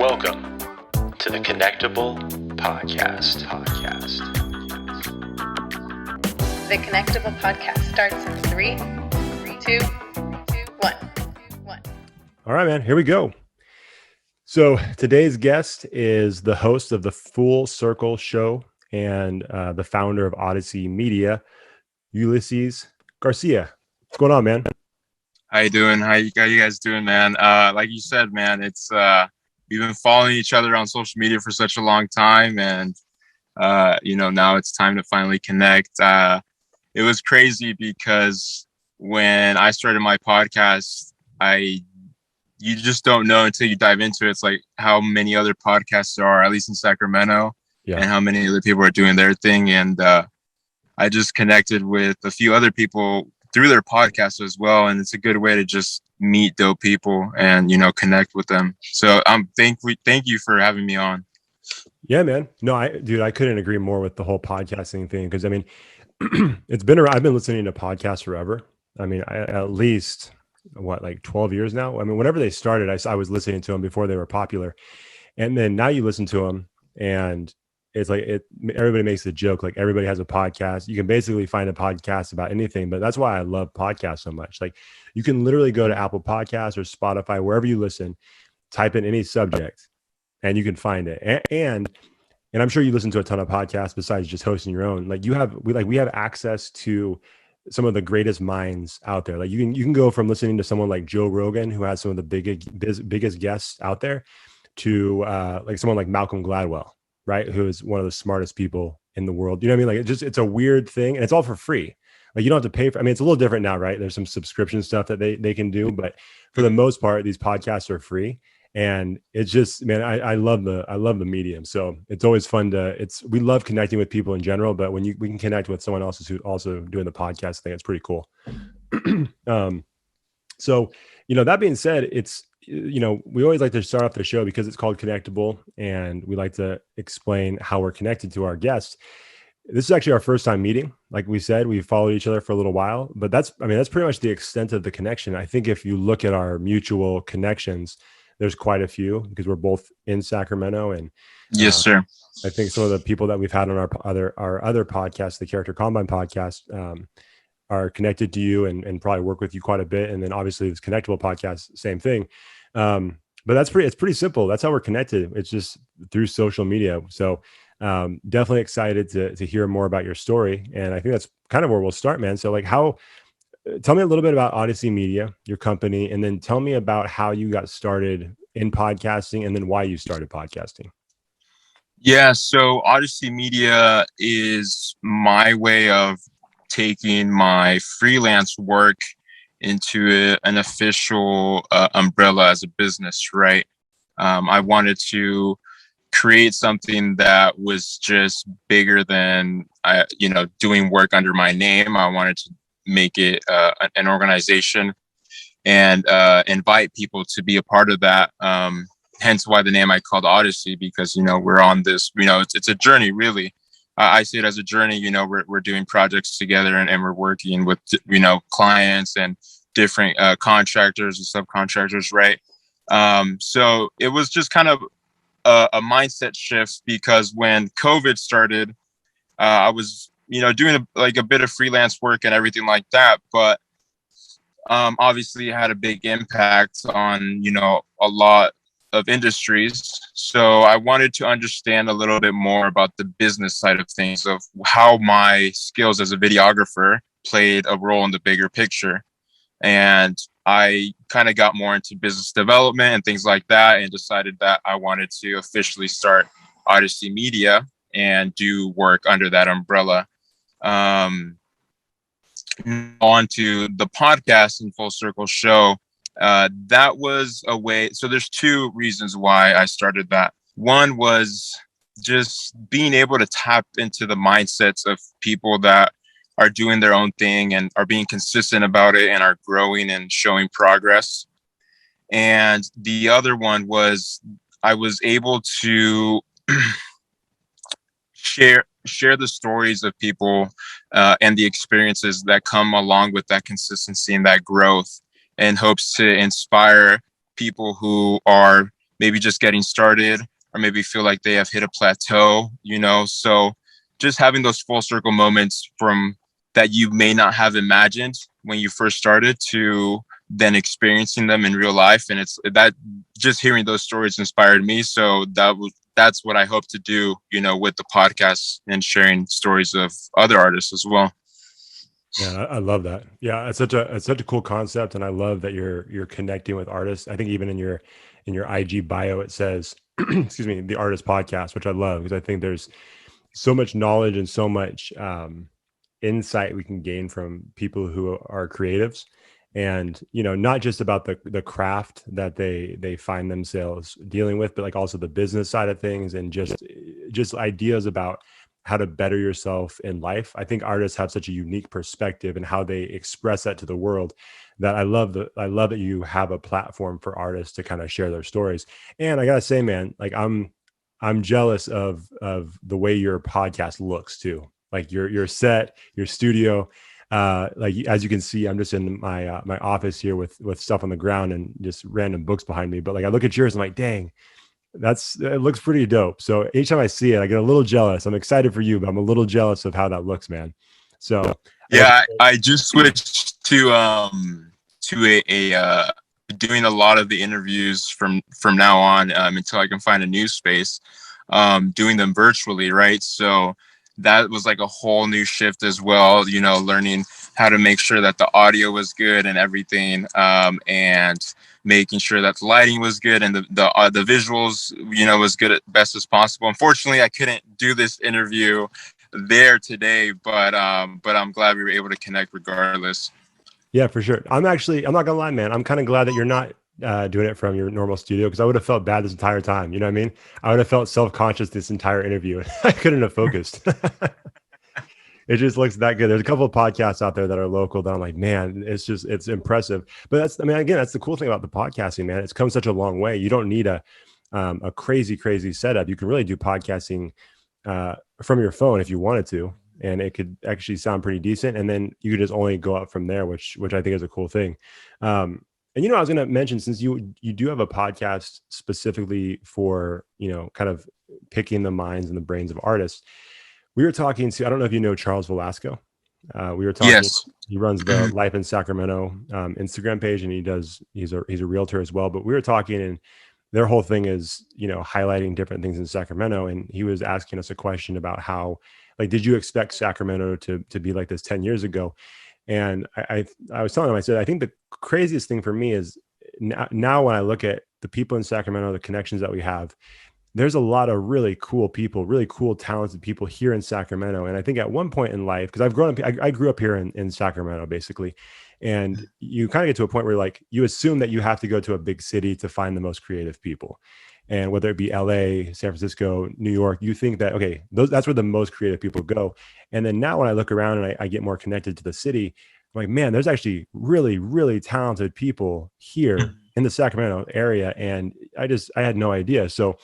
Welcome to the Connectable podcast. The Connectable podcast starts in 3, 2, 1. All right, man, here we go. So today's guest is the host of the Full Circle Show and the founder of Odysy Media, Ulises Garcia. What's going on, man? How you doing? How you guys doing, man? Like you said, man, it's we've been following each other on social media for such a long time, and now it's time to finally connect. It was crazy because when I started my podcast, you just don't know until you dive into it. It's like how many other podcasts there are, at least in Sacramento, and how many other people are doing their thing. And I just connected with a few other people through their podcast as well, and it's a good way to just meet dope people and connect with them. So thank you for having me on. Yeah, man. No, I couldn't agree more with the whole podcasting thing, because I mean it's been around. I've been listening to podcasts forever. I mean, at least 12 years now. I mean, whenever they started, I was listening to them before they were popular, and then now you listen to them and it's like everybody makes the joke, like everybody has a podcast. You can basically find a podcast about anything, but that's why I love podcasts so much. Like you can literally go to Apple Podcasts or Spotify, wherever you listen, type in any subject and you can find it. And I'm sure you listen to a ton of podcasts besides just hosting your own. Like we have access to some of the greatest minds out there. Like you can go from listening to someone like Joe Rogan, who has some of the biggest guests out there, to like someone like Malcolm Gladwell, right? Who is one of the smartest people in the world. You know what I mean? Like it's a weird thing, and it's all for free. Like you don't have to pay for, I mean, it's a little different now, right? There's some subscription stuff that they can do, but for the most part, these podcasts are free. And it's just, man, I love the medium. So it's always fun we love connecting with people in general, but when we can connect with someone else who's also doing the podcast thing, it's pretty cool. So, that being said, it's, we always like to start off the show because it's called Connectable, and we like to explain how we're connected to our guests. This is actually our first time meeting. Like we said, we've followed each other for a little while, but that's pretty much the extent of the connection. I think if you look at our mutual connections, there's quite a few because we're both in Sacramento. And yes, sir. I think some of the people that we've had on our other podcast, the Character Combine podcast, are connected to you and probably work with you quite a bit. And then obviously this Connectable podcast, same thing. But it's pretty simple. That's how we're connected. It's just through social media. So definitely excited to hear more about your story. And I think that's kind of where we'll start, man. So tell me a little bit about Odysy Media, your company, and then tell me about how you got started in podcasting and then why you started podcasting. Yeah, so Odysy Media is my way of taking my freelance work into an official umbrella as a business, right? I wanted to create something that was just bigger than doing work under my name. I wanted to make it an organization and invite people to be a part of that. Hence why the name I called Odysy, because we're on this. It's a journey, really. I see it as a journey. We're doing projects together and we're working with clients and different contractors and subcontractors, right? So it was just kind of a mindset shift, because when COVID started, I was doing a bit of freelance work and everything like that, but obviously it had a big impact on a lot of industries. So I wanted to understand a little bit more about the business side of things, of how my skills as a videographer played a role in the bigger picture. And I kind of got more into business development and things like that, and decided that I wanted to officially start Odysy Media and do work under that umbrella. On to the podcast and Full Circle Show. That was a way. So there's two reasons why I started that. One was just being able to tap into the mindsets of people that are doing their own thing and are being consistent about it and are growing and showing progress. And the other one was I was able to share the stories of people and the experiences that come along with that consistency and that growth, and hopes to inspire people who are maybe just getting started, or maybe feel like they have hit a plateau, so just having those full circle moments from that you may not have imagined when you first started to then experiencing them in real life. And it's that just hearing those stories inspired me. So that's what I hope to do, with the podcast and sharing stories of other artists as well. Yeah, I love that. Yeah, it's such a cool concept, and I love that you're connecting with artists. I think even in your IG bio it says, excuse me, the artist podcast, which I love because I think there's so much knowledge and so much insight we can gain from people who are creatives, and not just about the craft that they find themselves dealing with, but like also the business side of things, and just ideas about how to better yourself in life. I think artists have such a unique perspective and how they express that to the world that I love that you have a platform for artists to kind of share their stories. And I gotta say, man, like I'm jealous of the way your podcast looks too. Like your set, your studio. Like as you can see, I'm just in my my office here with stuff on the ground and just random books behind me. But like I look at yours, I'm like, dang, it looks pretty dope. So each time I see it, I get a little jealous. I'm excited for you, but I'm a little jealous of how that looks, man. So yeah, I just switched to a doing a lot of the interviews from now on until I can find a new space, doing them virtually, right? So that was like a whole new shift as well, learning how to make sure that the audio was good and everything, and making sure that the lighting was good and the visuals, was good at best as possible. Unfortunately, I couldn't do this interview there today, but I'm glad we were able to connect regardless. Yeah, for sure. I'm not gonna lie, man. I'm kind of glad that you're not doing it from your normal studio, because I would have felt bad this entire time. You know what I mean? I would have felt self-conscious this entire interview. I couldn't have focused. It just looks that good. There's a couple of podcasts out there that are local that I'm like, man, it's impressive. But again, that's the cool thing about the podcasting, man. It's come such a long way. You don't need a crazy setup. You can really do podcasting from your phone if you wanted to, and it could actually sound pretty decent. And then you could just only go up from there, which I think is a cool thing. And I was going to mention, since you do have a podcast specifically for kind of picking the minds and the brains of artists. We were talking to, I don't know if you know Charles Velasco. We were talking. Yes. He runs the Life in Sacramento Instagram page, and he's a realtor as well. But we were talking, and their whole thing is highlighting different things in Sacramento. And he was asking us a question about how, like, did you expect Sacramento to be like this 10 years ago? And I was telling him, I said, I think the craziest thing for me is now when I look at the people in Sacramento, the connections that we have, there's a lot of really cool people, really cool, talented people here in Sacramento. And I think at one point in life, because I grew up here in Sacramento, basically. And you kind of get to a point where like, you assume that you have to go to a big city to find the most creative people. And whether it be LA, San Francisco, New York, you think that, okay, that's where the most creative people go. And then now when I look around and I get more connected to the city, I'm like, man, there's actually really, really talented people here in the Sacramento area. And I had no idea. So,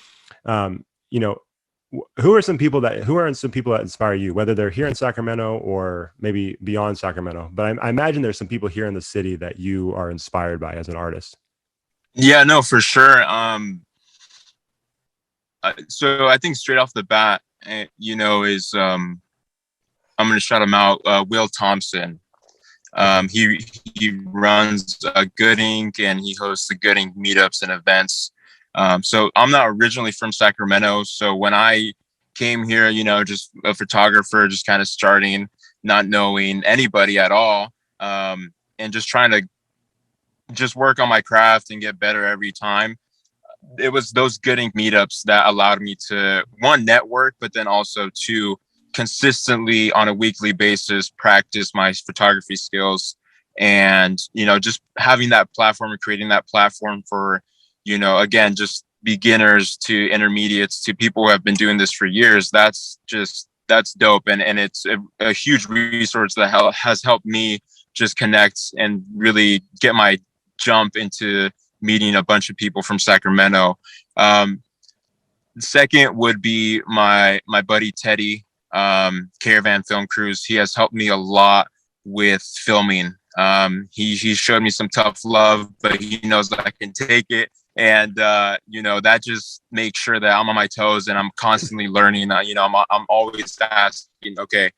who are some people that inspire you, whether they're here in Sacramento or maybe beyond Sacramento? But I imagine there's some people here in the city that you are inspired by as an artist. Yeah, no, for sure. So I think straight off the bat, is I'm going to shout him out. Will Thompson. He runs Good Ink, and he hosts the Good Ink meetups and events. So I'm not originally from Sacramento. So when I came here, just a photographer, just kind of starting, not knowing anybody at all, and just trying to just work on my craft and get better every time. It was those Good Ink meetups that allowed me to, one, network, but then also to consistently on a weekly basis practice my photography skills. And, just having that platform and creating that platform for, again, just beginners to intermediates to people who have been doing this for years. That's dope. And it's a huge resource that has helped me just connect and really get my jump into meeting a bunch of people from Sacramento. Second would be my buddy Teddy, Caravan Film Cruise. He has helped me a lot with filming. He showed me some tough love, but he knows that I can take it. And that just makes sure that I'm on my toes and I'm constantly learning. I'm always asking, okay,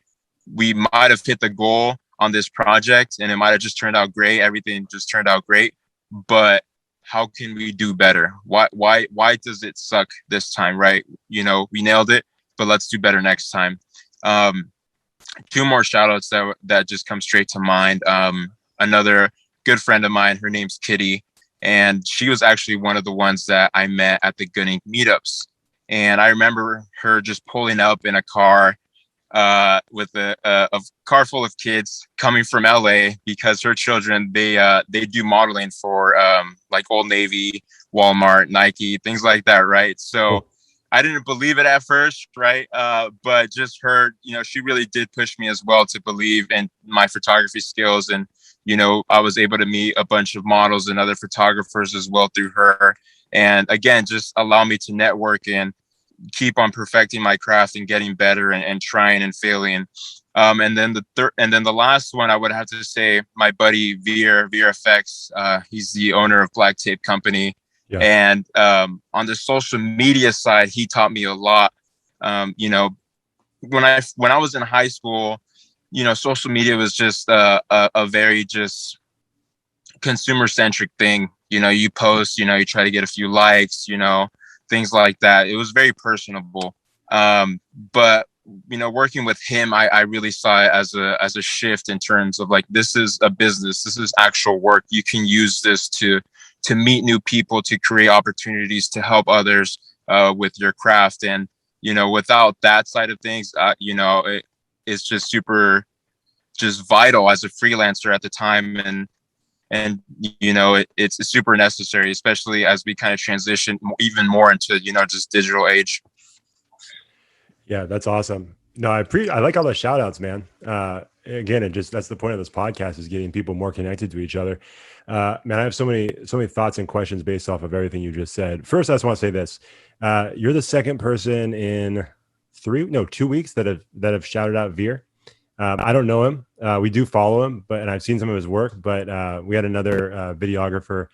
we might have hit the goal on this project and it might have just turned out great. Everything just turned out great, but how can we do better? Why does it suck this time? Right. We nailed it, but let's do better next time. Two more shout outs that just come straight to mind. Another good friend of mine, her name's Kitty, and she was actually one of the ones that I met at the Gunning meetups. And I remember her just pulling up in a car with a car full of kids coming from LA because her children, they do modeling for like Old Navy, Walmart, Nike, things like that, right? So I didn't believe it at first, right? But just her, she really did push me as well to believe in my photography skills. And, I was able to meet a bunch of models and other photographers as well through her. And again, just allow me to network and keep on perfecting my craft and getting better and trying and failing. And then the last one I would have to say, my buddy Veer FX, he's the owner of Black Tape Company. Yeah. And on the social media side, he taught me a lot. When I was in high school, social media was just a very just consumer centric thing. You post, you try to get a few likes, things like that. It was very personable. But working with him, I really saw it as a shift in terms of like, this is a business, this is actual work. You can use this to meet new people, to create opportunities, to help others with your craft. And without that side of things, it's just just vital as a freelancer at the time. And it's super necessary, especially as we kind of transition even more into just digital age. Yeah, that's awesome. No, I like all the shout outs, man. Again, that's the point of this podcast, is getting people more connected to each other. Man, I have so many thoughts and questions based off of everything you just said. First, I just want to say this: you're the second person in 2 weeks that have shouted out Veer. I don't know him. We do follow him, and I've seen some of his work. But we had another videographer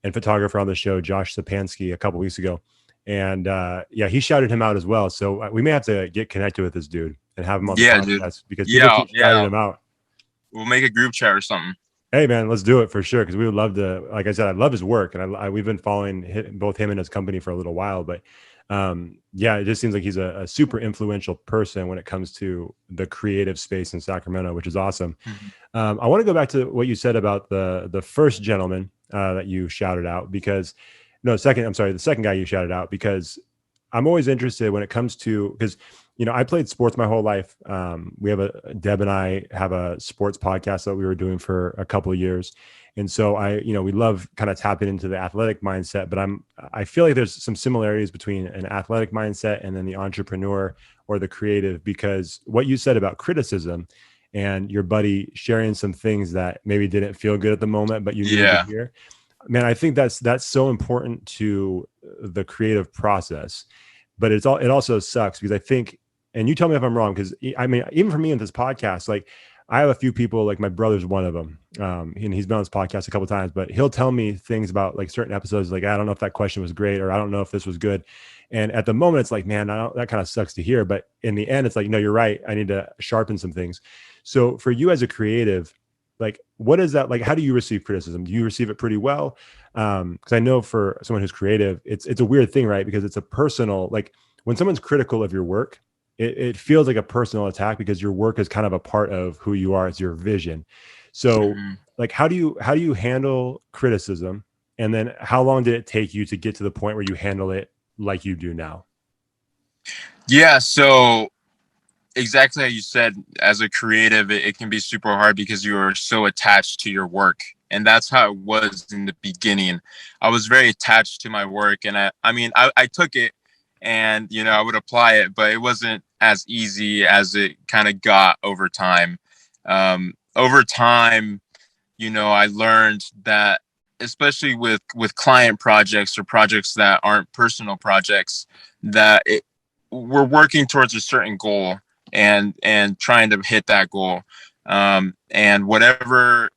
and photographer on the show, Josh Sapansky, a couple weeks ago, and he shouted him out as well. So we may have to get connected with this dude and have him on the podcast, because people keep shouting him out. We'll make a group chat or something. Hey man, let's do it for sure, because we would love to. Like I said, I love his work, and we've been following both him and his company for a little while. But it just seems like he's a super influential person when it comes to the creative space in Sacramento, which is awesome. Mm-hmm. I want to go back to what you said about the first gentleman that you shouted out, the second guy you shouted out, because I'm always interested when it comes to, because I played sports my whole life. Deb and I have a sports podcast that we were doing for a couple of years. And so we love kind of tapping into the athletic mindset, but I feel like there's some similarities between an athletic mindset and then the entrepreneur or the creative, because what you said about criticism and your buddy sharing some things that maybe didn't feel good at the moment, but you needed to hear. Man, I think that's so important to the creative process. But it also sucks, because I think, and you tell me if I'm wrong, because I mean, even for me in this podcast, like I have a few people, like my brother's one of them, and he's been on this podcast a couple of times, but he'll tell me things about like certain episodes, like, I don't know if that question was great, or I don't know if this was good. And at the moment it's like, man, that kind of sucks to hear. But in the end, it's like, no, you're right, I need to sharpen some things. So for you as a creative, like, what is that like? How do you receive criticism? Do you receive it pretty well? Because I know for someone who's creative, it's a weird thing, right? Because it's a personal, like when someone's critical of your work, it feels like a personal attack, because your work is kind of a part of who you are. It's your vision. So like, how do you handle criticism? And then how long did it take you to get to the point where you handle it like you do now? Yeah. So exactly how you said, as a creative, it can be super hard because you are so attached to your work. And that's how it was in the beginning. I was very attached to my work, and I took it, and I would apply it, but it wasn't as easy as it kind of got over time. Over time, I learned that, especially with client projects or projects that aren't personal projects, that we're working towards a certain goal and trying to hit that goal. And whatever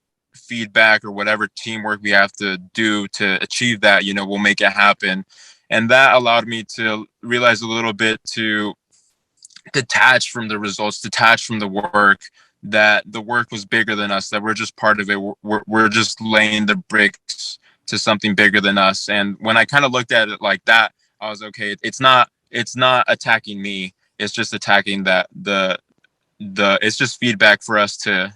feedback or whatever teamwork we have to do to achieve that, we'll make it happen. And that allowed me to realize a little bit to detach from the results, detach from the work, that the work was bigger than us, that we're just part of it. We're just laying the bricks to something bigger than us. And when I kind of looked at it like that, I was okay. It's not attacking me. It's just attacking it's just feedback for us to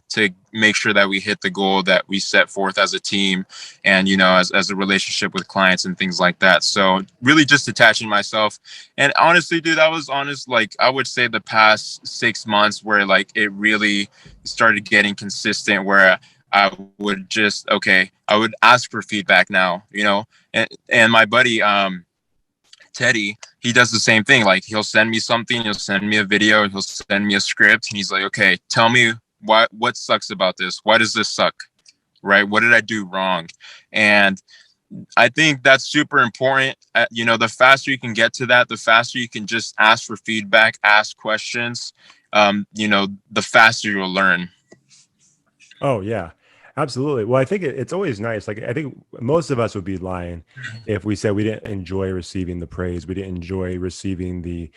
make sure that we hit the goal that we set forth as a team, and as a relationship with clients and things like that. So really just detaching myself. And honestly, dude, I was honest, like I would say the past 6 months where like it really started getting consistent, where I would I would ask for feedback now, and my buddy Teddy, he does the same thing. Like he'll send me something, he'll send me a video, he'll send me a script, and he's like, okay, tell me what sucks about this. Why does this suck? Right? What did I do wrong? And I think that's super important. The faster you can get to that, the faster you can just ask for feedback, ask questions, the faster you'll learn. Oh yeah, absolutely. Well, I think it's always nice. Like I think most of us would be lying if we said we didn't enjoy receiving the praise, we didn't enjoy receiving the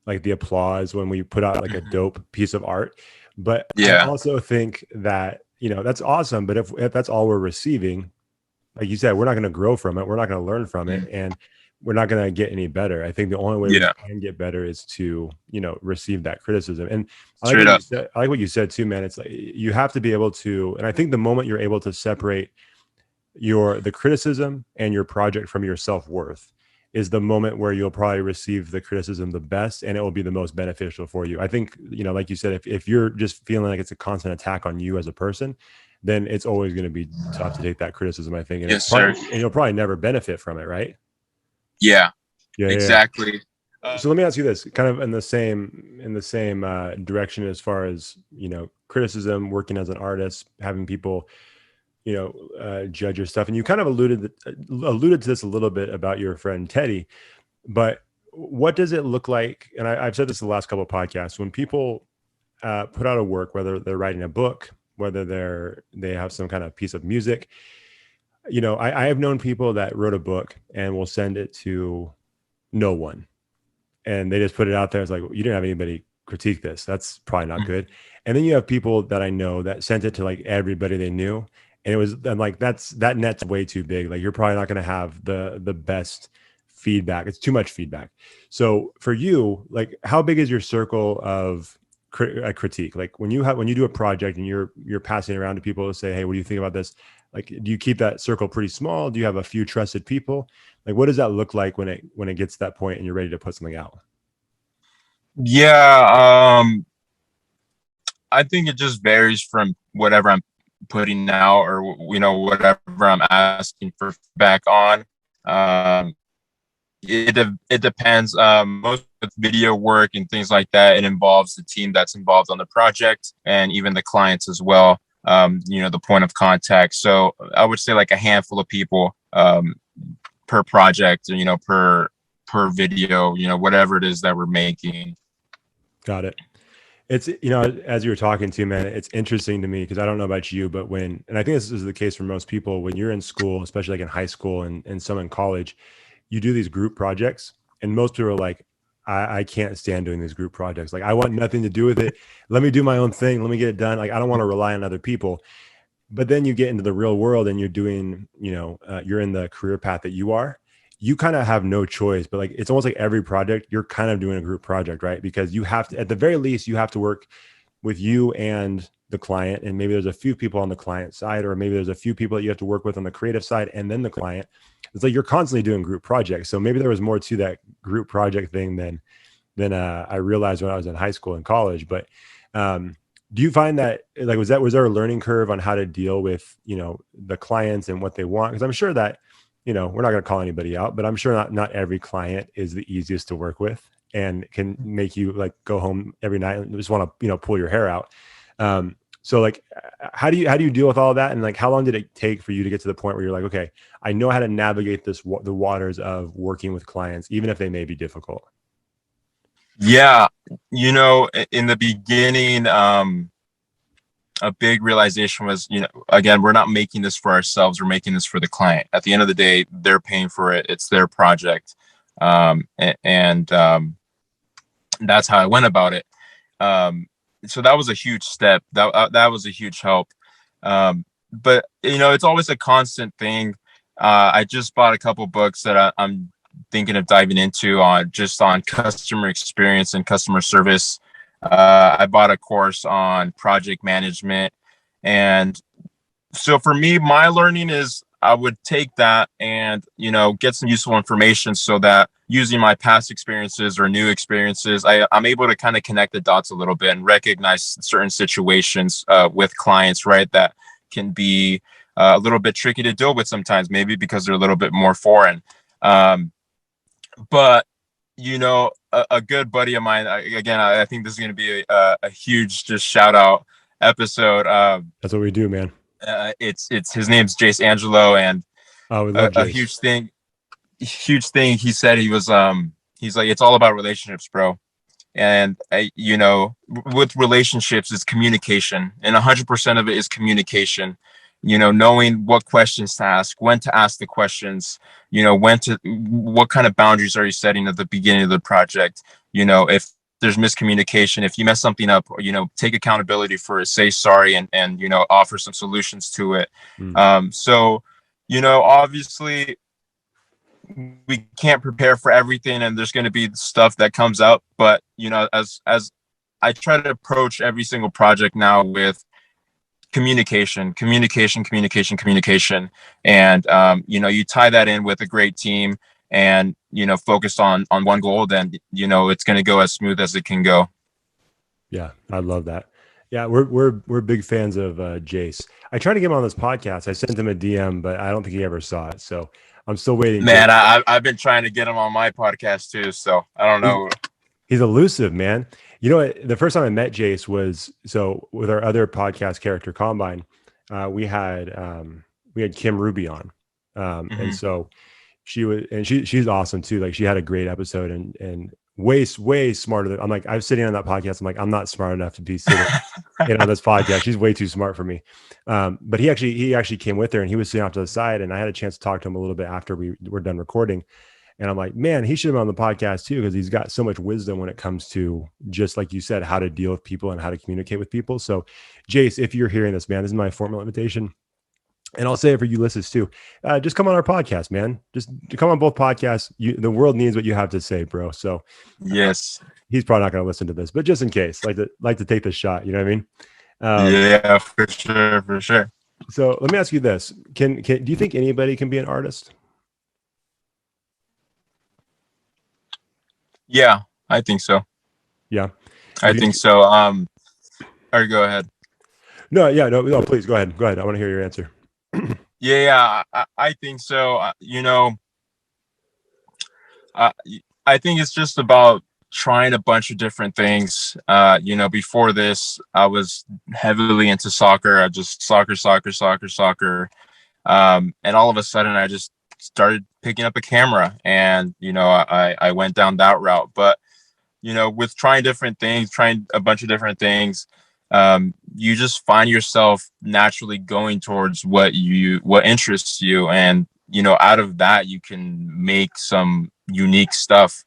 applause when we put out like a dope piece of art. But I also think that that's awesome. But if that's all we're receiving, like you said, we're not going to grow from it. We're not going to learn from it, and we're not going to get any better. I think the only way we can get better is to, receive that criticism. And I like what you said too, man. It's like you have to be able to, and I think the moment you're able to separate the criticism and your project from your self-worth is the moment where you'll probably receive the criticism the best, and it will be the most beneficial for you. I think, like you said, if you're just feeling like it's a constant attack on you as a person, then it's always going to be tough to take that criticism, I think. And and you'll probably never benefit from it, right? Yeah, exactly. So let me ask you this, kind of in the same direction, as far as criticism, working as an artist, having people judge your stuff, and you kind of alluded to this a little bit about your friend Teddy, but what does it look like? And I've said this the last couple of podcasts, when people put out a work, whether they're writing a book, whether they have some kind of piece of music. I have known people that wrote a book and will send it to no one, and they just put it out there. It's like, you didn't have anybody critique this. That's probably not good. And then you have people that I know that sent it to like everybody they knew, and I'm like, that net's way too big. Like you're probably not going to have the best feedback. It's too much feedback. So for you, like, how big is your circle of critique? Like when you do a project and you're passing it around to people to say, hey, what do you think about this? Like, do you keep that circle pretty small? Do you have a few trusted people? Like, what does that look like when it gets to that point and you're ready to put something out? Yeah, I think it just varies from whatever I'm putting out, or whatever I'm asking for feedback on. It depends. Most with video work and things like that, it involves the team that's involved on the project, and even the clients as well. The point of contact. So I would say like a handful of people per project, per video, whatever it is that we're making. Got it. It's, as you were talking to, man, it's interesting to me because I don't know about you, but and I think this is the case for most people, when you're in school, especially like in high school and some in college, you do these group projects, and most people are like, I can't stand doing these group projects. Like, I want nothing to do with it. Let me do my own thing. Let me get it done. Like, I don't want to rely on other people. But then you get into the real world and you're doing, you're in the career path that you kind of have no choice. But like, it's almost like every project, you're kind of doing a group project, right? Because you have to, at the very least, you have to work with you and the client. And maybe there's a few people on the client side, or maybe there's a few people that you have to work with on the creative side, and then the client. It's like you're constantly doing group projects. So maybe there was more to that group project thing than I realized when I was in high school and college. But do you find that, like, was there a learning curve on how to deal with, the clients and what they want? Because I'm sure that, we're not going to call anybody out, but I'm sure not every client is the easiest to work with and can make you like go home every night and just want to, pull your hair out. So like, how do you deal with all that? And like, how long did it take for you to get to the point where you're like, okay, I know how to navigate the waters of working with clients, even if they may be difficult? Yeah. In the beginning, a big realization was, again, we're not making this for ourselves. We're making this for the client. At the end of the day, they're paying for it. It's their project. And that's how I went about it. So that was a huge step. That was a huge help. But it's always a constant thing. I just bought a couple books that I'm thinking of diving into on customer experience and customer service. I bought a course on project management. And so for me, my learning is I would take that and, get some useful information so that using my past experiences or new experiences, I'm able to kind of connect the dots a little bit and recognize certain situations with clients, right, that can be a little bit tricky to deal with sometimes, maybe because they're a little bit more foreign. But a good buddy of mine, I think this is going to be a huge just shout out episode. That's what we do, man. It's his name's Jace Angelo, and we love a Jace. huge thing. He said he's like, it's all about relationships, bro. And with relationships, it's communication, and 100% of it is communication. Knowing what questions to ask, when to ask the questions, what kind of boundaries are you setting at the beginning of the project? If there's miscommunication, if you mess something up, take accountability for it, say sorry, and offer some solutions to it. So, obviously we can't prepare for everything, and there's going to be stuff that comes up, but, as I try to approach every single project now with communication, and you tie that in with a great team and focused on one goal, then it's going to go as smooth as it can go. Yeah, I love that. Yeah, we're big fans of Jace. I tried to get him on this podcast. I sent him a DM, but I don't think he ever saw it, so I'm still waiting. Man, I've been trying to get him on my podcast too, so I don't know. He's elusive, man. The first time I met Jace was with our other podcast character Combine. We had Kim Ruby on, and so she's awesome too. Like, she had a great episode and way smarter than I'm. Like, I was sitting on that podcast. I'm like, I'm not smart enough to be sitting on this podcast. She's way too smart for me. But he actually came with her, and he was sitting off to the side, and I had a chance to talk to him a little bit after we were done recording. And I'm like, man, he should have been on the podcast too, because he's got so much wisdom when it comes to, just like you said, how to deal with people and how to communicate with people. So, Jace, if you're hearing this, man, this is my formal invitation. And I'll say it for Ulises too. Just come on our podcast, man. Just come on both podcasts. The world needs what you have to say, bro. So, yes, he's probably not going to listen to this, but just in case, like to take the shot. You know what I mean? Yeah, for sure. So let me ask you this: do you think anybody can be an artist? Yeah, I think so. Yeah, I think so. Or go ahead. No, please go ahead. I want to hear your answer. Yeah, I think so. I think it's just about trying a bunch of different things. Before this, I was heavily into soccer. I just soccer. And all of a sudden, I just started picking up a camera, and I went down that route. But with trying a bunch of different things, you just find yourself naturally going towards what interests you, and out of that you can make some unique stuff.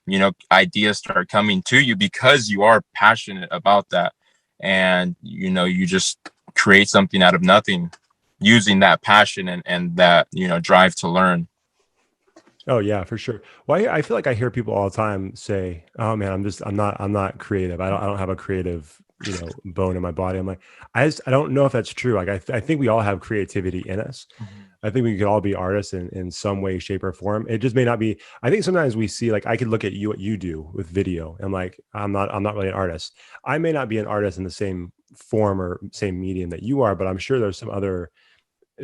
Ideas start coming to you because you are passionate about that, and you just create something out of nothing using that passion and that drive to learn. Oh yeah, for sure. Well, I feel like I hear people all the time say, "Oh man, I'm not creative. I don't have a creative, bone in my body." I'm like, I don't know if that's true. Like, I think we all have creativity in us. Mm-hmm. I think we could all be artists in some way, shape, or form. It just may not be. I think sometimes we see, like, I could look at what you do with video, and I'm like, I'm not really an artist. I may not be an artist in the same form or same medium that you are, but I'm sure there's some other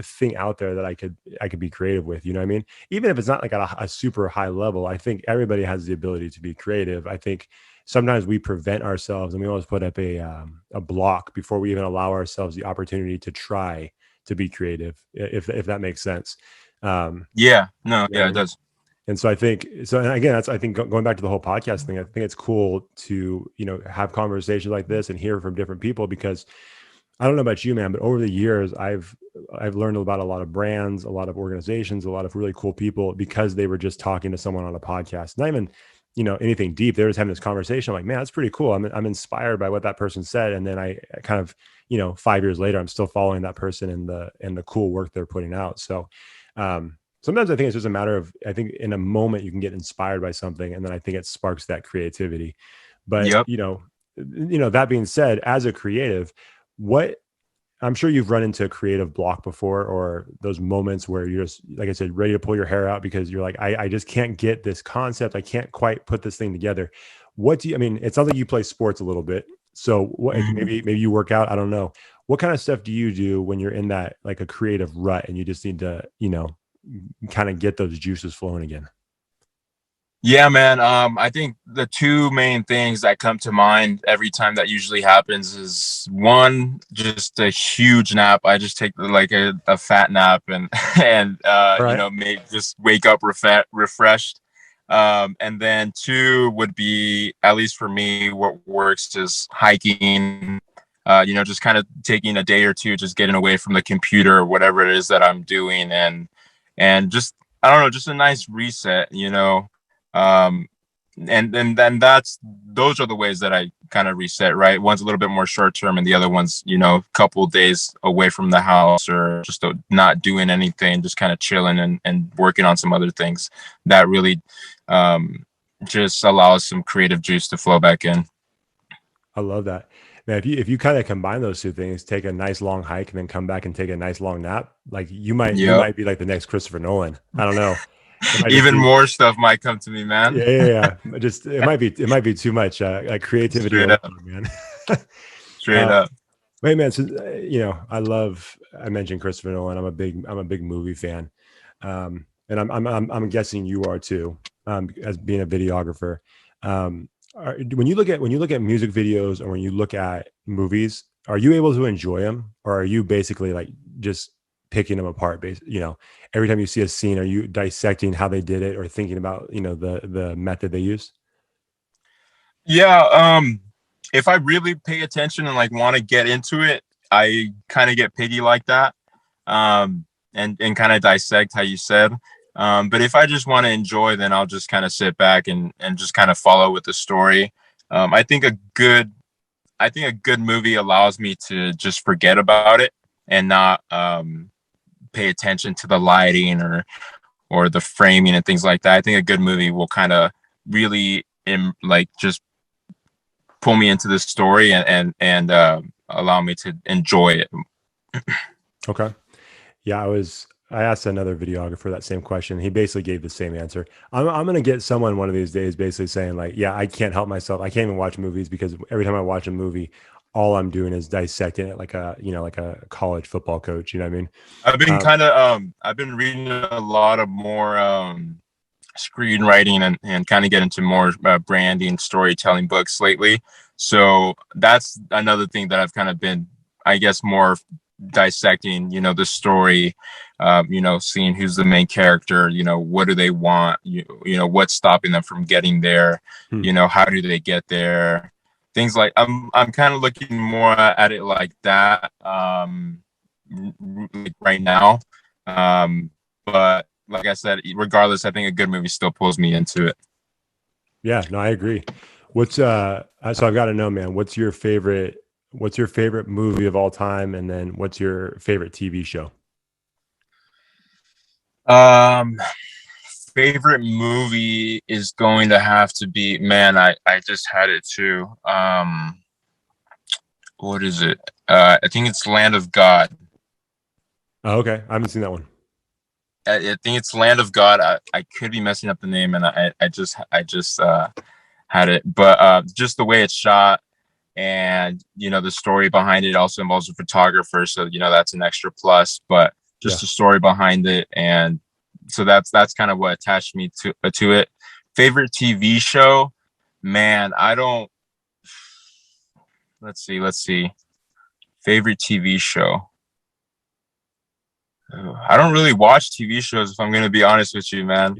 thing out there that I could be creative with. You know what I mean? Even if it's not like at a super high level, I think everybody has the ability to be creative. I think sometimes we prevent ourselves, and we always put up a block before we even allow ourselves the opportunity to try to be creative, if that makes sense. It does. And so I think, and again, I think going back to the whole podcast thing, I think it's cool to, have conversations like this and hear from different people, because I don't know about you, man, but over the years, I've learned about a lot of brands, a lot of organizations, a lot of really cool people because they were just talking to someone on a podcast. Not even, anything deep. They were just having this conversation. I'm like, man, that's pretty cool. I'm inspired by what that person said, and then I kind of, 5 years later, I'm still following that person and the cool work they're putting out. So, sometimes I think it's just a matter of, I think in a moment you can get inspired by something, and then I think it sparks that creativity. But Yep. that being said, as a creative, what I'm sure you've run into a creative block before, or those moments where you're just, like I said, ready to pull your hair out because you're like, I just can't get this concept. I can't quite put this thing together. It sounds like you play sports a little bit. So what, maybe you work out. I don't know. What kind of stuff do you do when you're in that, like a creative rut and you just need to, kind of get those juices flowing again? Yeah, man. I think the two main things that come to mind every time that usually happens is one, just a huge nap. I just take like a fat nap and and Right. just wake up refreshed. And then two would be, at least for me, what works is hiking. Just kind of taking a day or two, just getting away from the computer or whatever it is that I'm doing, and just, I don't know, just a nice reset. um and then those are the ways that I kind of reset, right? One's a little bit more short term, and the other one's, a couple days away from the house, or just not doing anything, just kind of chilling and working on some other things that really just allows some creative juice to flow back in. I love that. Man, if you kind of combine those two things, take a nice long hike and then come back and take a nice long nap, like you Yep. might be like the next Christopher Nolan. I don't know. It might just Even be, more stuff might come to me, man. Just it might be too much like creativity Straight up. overload, man. Straight uh, up. wait, man. So I mentioned Christopher Nolan. I'm a big movie fan, and I'm guessing you are too, as being a videographer. When you look at music videos, or when you look at movies, are you able to enjoy them, or are you basically like just picking them apart? Every time you see a scene, are you dissecting how they did it, or thinking about the method they used? Yeah. If I really pay attention and like want to get into it, I kind of get piggy like that. And kind of dissect how you said. But if I just want to enjoy, then I'll just kind of sit back and just kind of follow with the story. I think a good movie allows me to just forget about it and not pay attention to the lighting or the framing and things like that. I think a good movie will kind of really like just pull me into the story and allow me to enjoy it. Okay. Yeah, I asked another videographer that same question. He basically gave the same answer. I'm gonna get someone one of these days basically saying like, yeah, I can't help myself. I can't even watch movies because every time I watch a movie, all I'm doing is dissecting it like a college football coach. You know what I mean? Um, I've been reading a lot of more screenwriting and kind of get into more branding, storytelling books lately. So that's another thing that I've kind of been, I guess, more dissecting, the story, seeing who's the main character, what do they want, what's stopping them from getting there, hmm. how do they get there, things like, I'm kind of looking more at it like that, like right now. But like I said, regardless, I think a good movie still pulls me into it. Yeah, no, I agree. So I've got to know, man, what's your favorite movie of all time? And then what's your favorite TV show? Um, Favorite movie is going to have to be, man, I just had it too. What is it? I think it's Land of God. Oh, okay. I haven't seen that one. I think it's Land of God. I could be messing up the name, and I just had it, but just the way it's shot, and the story behind it also involves a photographer, so that's an extra plus. But just Yeah. the story behind it, and so that's kind of what attached me to it. Favorite TV show, man, I don't. Let's see. Favorite TV show. I don't really watch TV shows, if I'm going to be honest with you, man.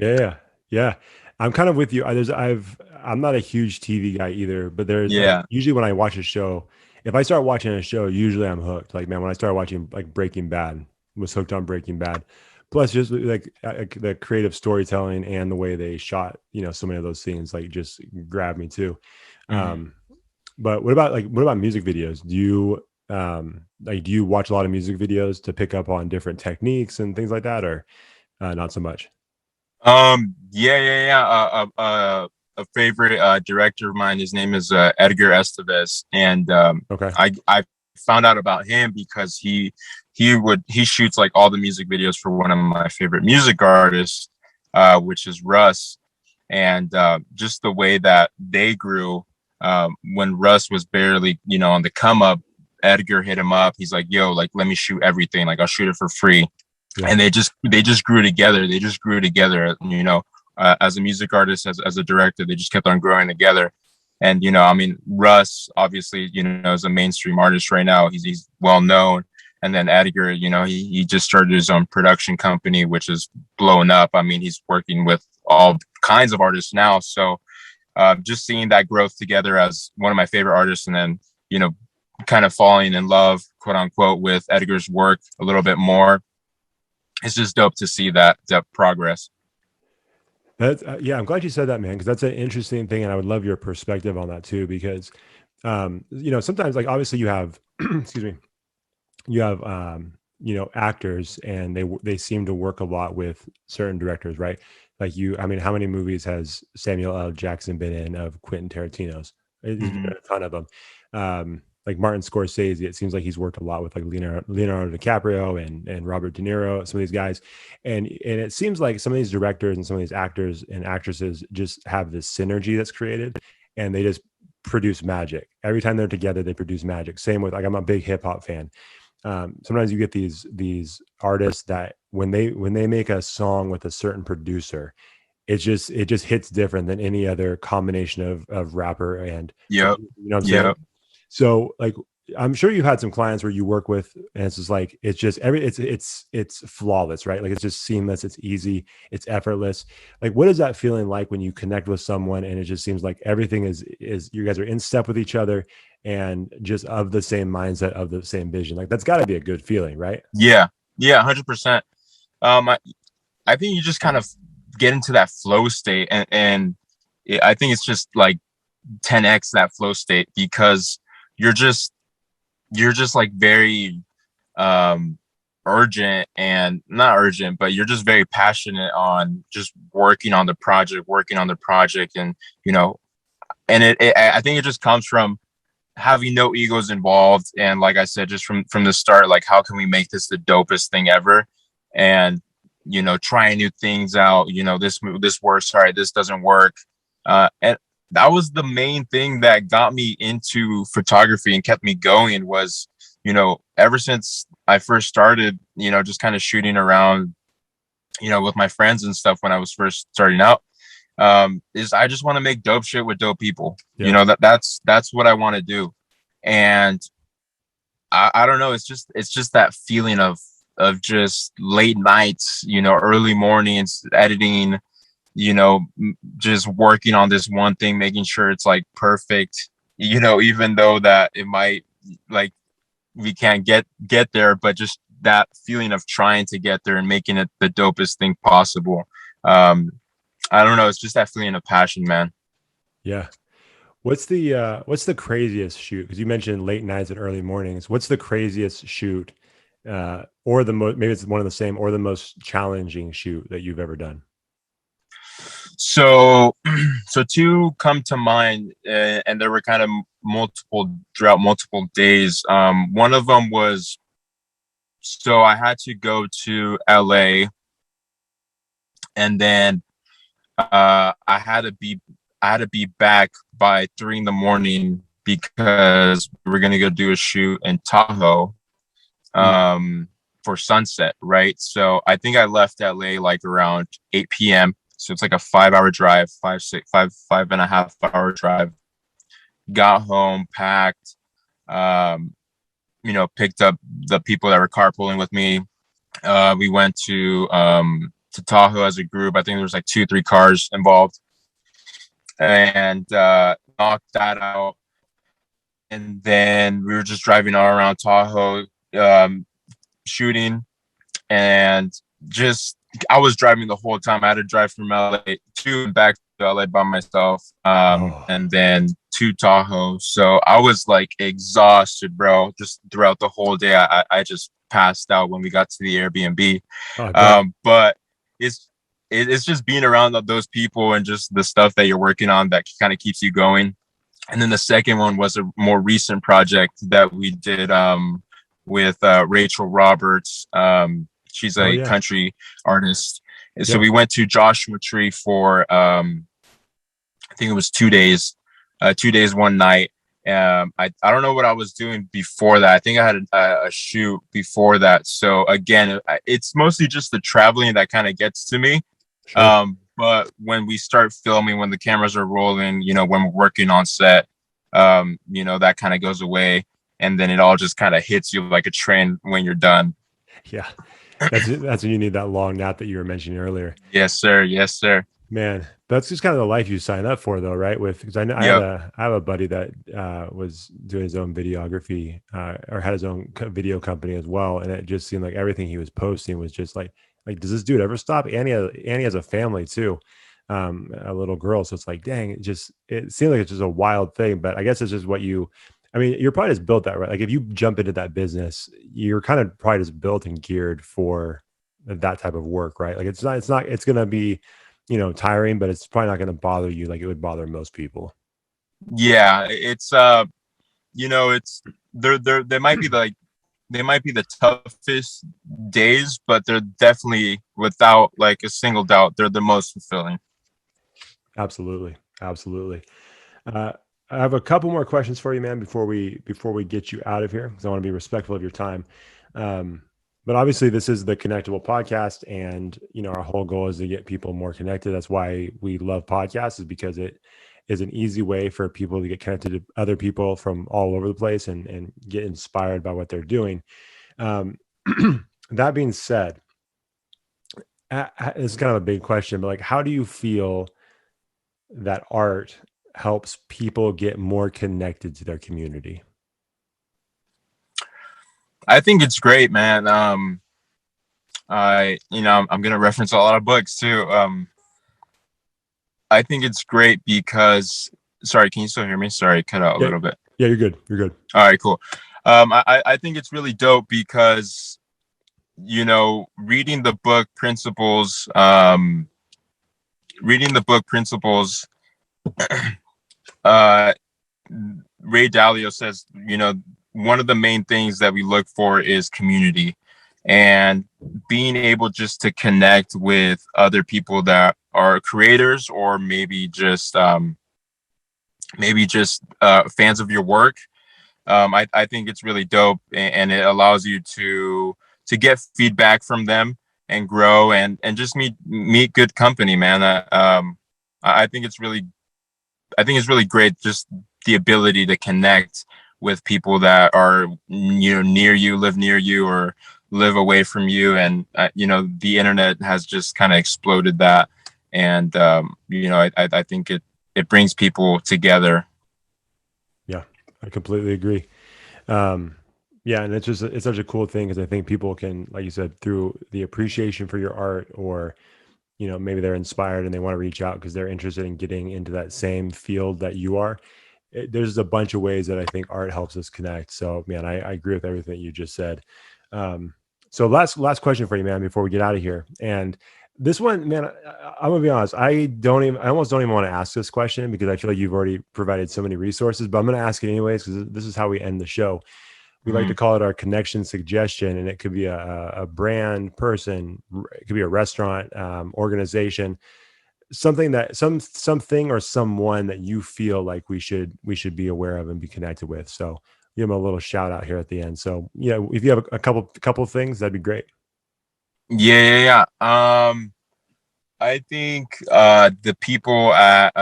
Yeah. I'm kind of with you. I'm not a huge TV guy either, but there's like Yeah. usually when I watch a show, if I start watching a show, usually I'm hooked. Like, man, when I started watching like Breaking Bad, was hooked on Breaking Bad. Plus, just like the creative storytelling and the way they shot, so many of those scenes, like just grabbed me too. Mhm. But what about music videos? Do you watch a lot of music videos to pick up on different techniques and things like that, or not so much? Yeah. A favorite director of mine. His name is Edgar Estevez, and Okay. I found out about him because he shoots like all the music videos for one of my favorite music artists, which is Russ, and just the way that they grew. When Russ was barely, on the come up, Edgar hit him up. He's like, "Yo, like, let me shoot everything. Like, I'll shoot it for free." Yeah. And they just grew together. They just grew together. As a music artist, as a director, they just kept on growing together. And I mean, Russ obviously, is a mainstream artist right now. He's well known. And then Edgar, he just started his own production company, which is blown up. I mean, he's working with all kinds of artists now. So just seeing that growth together as one of my favorite artists, and then kind of falling in love, quote unquote, with Edgar's work a little bit more. It's just dope to see that progress. That's yeah, I'm glad you said that, man, because that's an interesting thing, and I would love your perspective on that too. Because sometimes, like, obviously you have, excuse me, you have actors, and they seem to work a lot with certain directors, right? Like I mean, how many movies has Samuel L. Jackson been in of Quentin Tarantino's? There's been a ton of them. Like Martin Scorsese, it seems like he's worked a lot with like Leonardo DiCaprio and Robert De Niro, some of these guys, and it seems like some of these directors and some of these actors and actresses just have this synergy that's created, and they just produce magic every time they're together. They produce magic. Same with, like, I'm a big hip hop fan. Sometimes you get these artists that when they make a song with a certain producer, it just hits different than any other combination of rapper and Yep. producer, you know what I'm saying? Yep. So, like, I'm sure you've had some clients where you work with, and it's just like it's flawless, right? Like, it's just seamless, it's easy, it's effortless. Like, what is that feeling like when you connect with someone and it just seems like everything is you guys are in step with each other and just of the same mindset, of the same vision? Like, that's got to be a good feeling, right? Yeah. 100%. I think you just kind of get into that flow state, and I think it's just like 10x that flow state, because you're just like very urgent, and not urgent, but you're just very passionate on just working on the project. And and I think it just comes from having no egos involved, and like I said, just from the start, like, how can we make this the dopest thing ever? And trying new things out. This works, all right, this doesn't work. And that was the main thing that got me into photography and kept me going. Was ever since I first started, just kind of shooting around, with my friends and stuff when I was first starting out, is I just want to make dope shit with dope people. Yeah. That's what I want to do. And I don't know, it's just that feeling of just late nights, early mornings, editing, just working on this one thing, making sure it's like perfect, even though that it might, like, we can't get there, but just that feeling of trying to get there and making it the dopest thing possible. I don't know, it's just that feeling of passion, man. Yeah. What's the craziest shoot? Because you mentioned late nights and early mornings. What's the craziest shoot, or maybe it's one of the same, or the most challenging shoot that you've ever done? So two come to mind, and there were kind of multiple throughout multiple days. One of them was, so I had to go to LA, and then I had to be back by 3 a.m. because we were gonna go do a shoot in Tahoe for sunset, right? So I think I left LA like around 8 p.m. So it's like a 5-hour drive, 5.5-hour drive. Got home, packed, picked up the people that were carpooling with me. We went to Tahoe as a group. I think there was like 2-3 cars involved, and knocked that out. and then we were just driving all around Tahoe, shooting, and just I was driving the whole time. I had to drive from LA to and back to LA by myself, Oh, and then to Tahoe. So I was like exhausted, bro. Just throughout the whole day, I just passed out when we got to the Airbnb. I bet. But it's it's just being around those people and just the stuff that you're working on that kind of keeps you going. And then the second one was a more recent project that we did with Rachel Roberts. She's Oh a yeah. country artist. And so Yep. we went to Joshua Tree for I think it was 2 days, 2 days, one night. I don't know what I was doing before that. I think I had a shoot before that. So again, it's mostly just the traveling that kind of gets to me. Sure. But when we start filming, when the cameras are rolling, when we're working on set, that kind of goes away. And then it all just kind of hits you like a train when you're done. Yeah. That's when you need that long nap that you were mentioning earlier. Yes, sir. Yes, sir. Man, that's just kind of the life you sign up for, though, right? Because I know Yep. I have a buddy that was doing his own videography or had his own video company as well, and it just seemed like everything he was posting was just like, does this dude ever stop? Annie has a family too, a little girl, so it's like, dang, it seemed like it's just a wild thing. But I guess it's just I mean, you're probably just built that, right? Like if you jump into that business, you're kind of probably just built and geared for that type of work, right? Like it's gonna be tiring, but it's probably not going to bother you like it would bother most people. Yeah, it's it's there might be they might be the toughest days, but they're definitely, without like a single doubt, they're the most fulfilling. Absolutely. Absolutely. Uh, I have a couple more questions for you, man, before we get you out of here, because I want to be respectful of your time. Um, but obviously, this is the Connectable podcast, and our whole goal is to get people more connected. That's why we love podcasts, is because it is an easy way for people to get connected to other people from all over the place and get inspired by what they're doing. Um, that being said, it's kind of a big question, but like, how do you feel that art helps people get more connected to their community? I think it's great, man. I'm gonna reference a lot of books too. I think it's great because, sorry, can you still hear me? Sorry, cut out a Yeah, little bit. yeah, you're good. You're good. All right, cool. I think it's really dope because, reading the book Principles, uh, Ray Dalio says, one of the main things that we look for is community, and being able just to connect with other people that are creators, or maybe just fans of your work. I think it's really dope, and it allows you to get feedback from them and grow and just meet good company, man. I think it's really great, just the ability to connect with people that are near you, live near you, or live away from you. And the internet has just kind of exploded that, and I think it brings people together. Yeah, I completely agree. Yeah, and it's such a cool thing, because I think people can, like you said, through the appreciation for your art, or maybe they're inspired and they want to reach out because they're interested in getting into that same field that you are. There's a bunch of ways that I think art helps us connect. So, man, I agree with everything that you just said. So last question for you, man, before we get out of here. And this one, man, I'm gonna be honest. I almost don't even want to ask this question, because I feel like you've already provided so many resources, but I'm going to ask it anyways, because this is how we end the show. We like to call it our connection suggestion, and it could be a brand, person, it could be a restaurant, organization, something or someone that you feel like we should be aware of and be connected with. So give them a little shout out here at the end. So if you have a couple of things, that'd be great. Yeah. I think the people at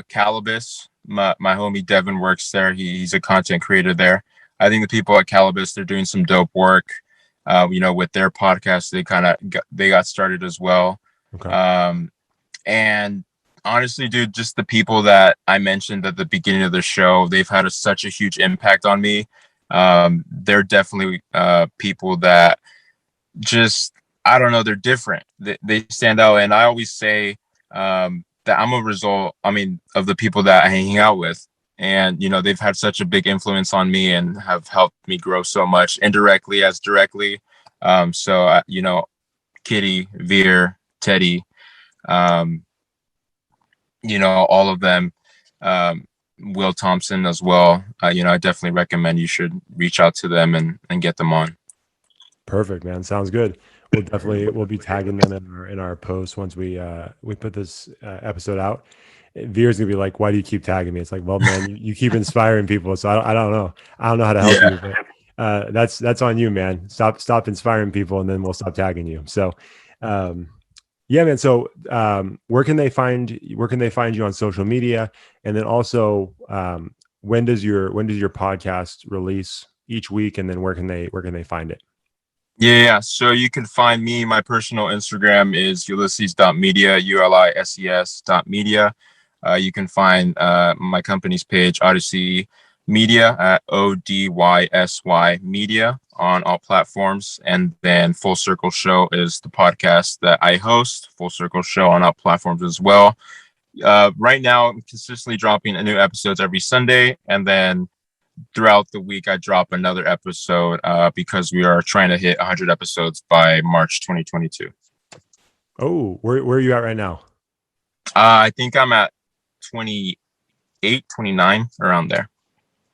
Calibus, my homie Devin works there. He's a content creator there. I think the people at Calibus, they're doing some dope work. With their podcast, they got started as well. Okay. And Honestly, dude, just the people that I mentioned at the beginning of the show, they've had such a huge impact on me. They're definitely people that just, I don't know, they're different. They stand out. And I always say that I'm a result, of the people that I hang out with. And, they've had such a big influence on me and have helped me grow so much indirectly as directly. Kitty, Veer, Teddy, all of them, Will Thompson as well. I definitely recommend you should reach out to them and get them on. Perfect, man. Sounds good. We'll be tagging them in our post once we put this episode out. Veer's gonna be like, "Why do you keep tagging me?" It's like, well, man, you keep inspiring people, so I don't know. I don't know how to help you, but that's on you, man. Stop inspiring people, and then we'll stop tagging you. So, yeah, man. So, where can they find you on social media? And then also, when does your podcast release each week? And then where can they find it? Yeah. So you can find me. My personal Instagram is Ulises.media, ULISES.media. You can find my company's page, Odysy Media, at ODYSY Media on all platforms. And then Full Circle Show is the podcast that I host, Full Circle Show on all platforms as well. Right now, I'm consistently dropping new episodes every Sunday. And then throughout the week, I drop another episode because we are trying to hit 100 episodes by March 2022. Oh, where are you at right now? I think I'm at 28, 29, around there.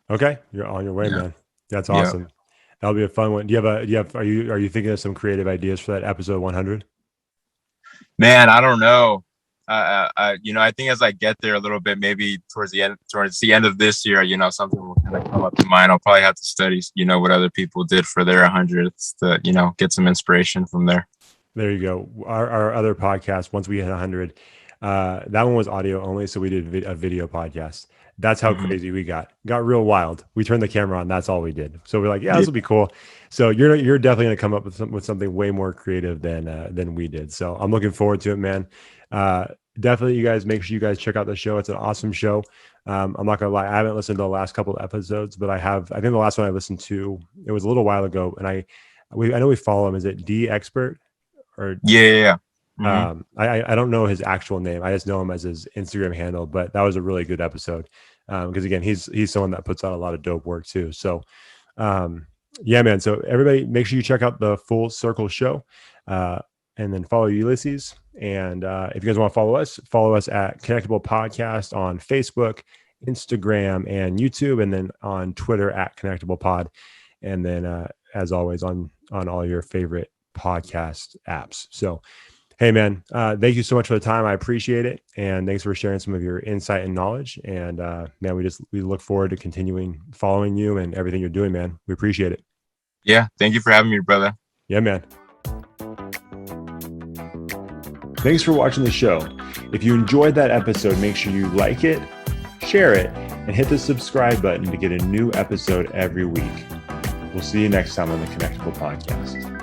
Okay, you're on your way, man. That's awesome. That'll be a fun one. Are you thinking of some creative ideas for that episode 100? Man, I don't know. I think as I get there a little bit, maybe towards the end of this year, something will kind of come up to mind. I'll probably have to study, what other people did for their 100th to, get some inspiration from there. There you go. Our other podcast, once we hit 100, that one was audio only. So we did a video podcast. That's how crazy we got real wild. We turned the camera on. That's all we did. So we're like, this will be cool. So you're definitely going to come up with something way more creative than we did. So I'm looking forward to it, man. Definitely, you guys, make sure you guys check out the show. It's an awesome show. I'm not gonna lie, I haven't listened to the last couple of episodes, but I think the last one I listened to, it was a little while ago, and I know we follow him. Is it D Expert? Or yeah. I don't know his actual name. I just know him as his Instagram handle, but that was a really good episode. Because again, he's someone that puts out a lot of dope work too. So yeah, man. So everybody, make sure you check out the Full Circle Show. And then follow Ulises. And if you guys want to follow us at Connectable Podcast on Facebook, Instagram, and YouTube, and then on Twitter at Connectable Pod. And then, as always, on all your favorite podcast apps. So, hey, man, thank you so much for the time. I appreciate it. And thanks for sharing some of your insight and knowledge. And, man, we look forward to continuing following you and everything you're doing, man. We appreciate it. Yeah. Thank you for having me, brother. Yeah, man. Thanks for watching the show. If you enjoyed that episode, make sure you like it, share it, and hit the subscribe button to get a new episode every week. We'll see you next time on the Connectable Podcast.